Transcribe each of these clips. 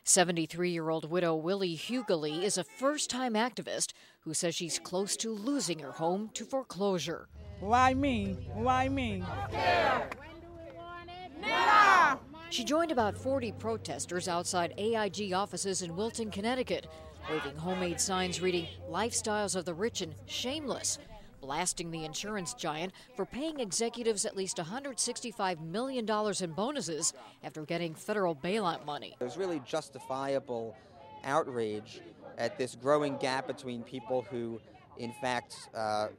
73-year-old widow Willie Hughley is a first-time activist who says she's close to losing her home to foreclosure. Why me? Why me? Now! She joined about 40 protesters outside AIG offices in Wilton, Connecticut, waving homemade signs reading "Lifestyles of the Rich" and "Shameless," blasting the insurance giant for paying executives at least $165 million in bonuses after getting federal bailout money. There's really justifiable outrage at this growing gap between people who, in fact,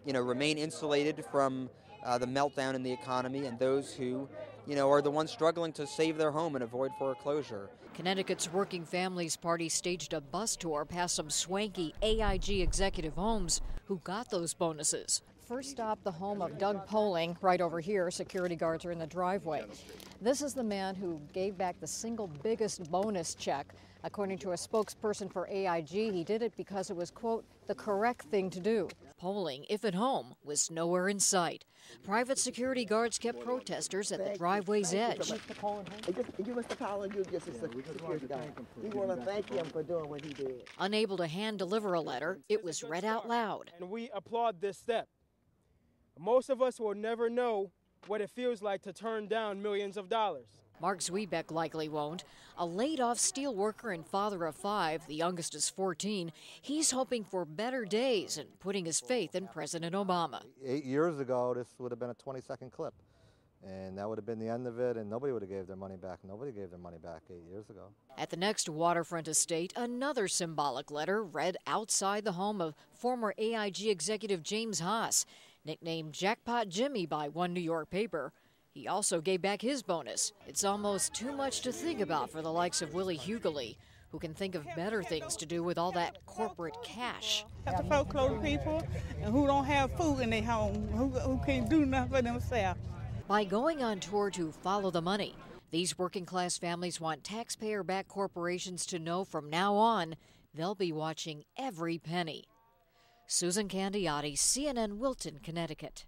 remain insulated from the meltdown in the economy and those who, are the ones struggling to save their home and avoid foreclosure. Connecticut's Working Families Party staged a bus tour past some swanky AIG executive homes who got those bonuses. First stop, the home of Doug Poling, right over here. Security guards are in the driveway. This is the man who gave back the single biggest bonus check. According to a spokesperson for AIG, he did it because it was, quote, the correct thing to do. Poling, if at home, was nowhere in sight. Private security guards kept protesters at the driveway's edge. You Mr. Poling, you're just a security guard. We want to thank him for doing what he did. Unable to hand deliver a letter, it was read out loud. And we applaud this step. Most of us will never know what it feels like to turn down millions of dollars. Mark Zwiebeck likely won't. A laid-off steel worker and father of 5, the youngest is 14, he's hoping for better days and putting his faith in President Obama. 8 years ago, this would have been a 20-second clip, and that would have been the end of it, and nobody would have gave their money back. Nobody gave their money back 8 years ago. At the next waterfront estate, another symbolic letter read outside the home of former AIG executive James Haas, nicknamed Jackpot Jimmy by one New York paper. He also gave back his bonus. It's almost too much to think about for the likes of Willie Hughley, who can think of better things to do with all that corporate cash. Have to foreclose people and who don't have food in their home, who can't do nothing for themselves. By going on tour to follow the money, these working-class families want taxpayer-backed corporations to know from now on they'll be watching every penny. Susan Candiotti, CNN, Wilton, Connecticut.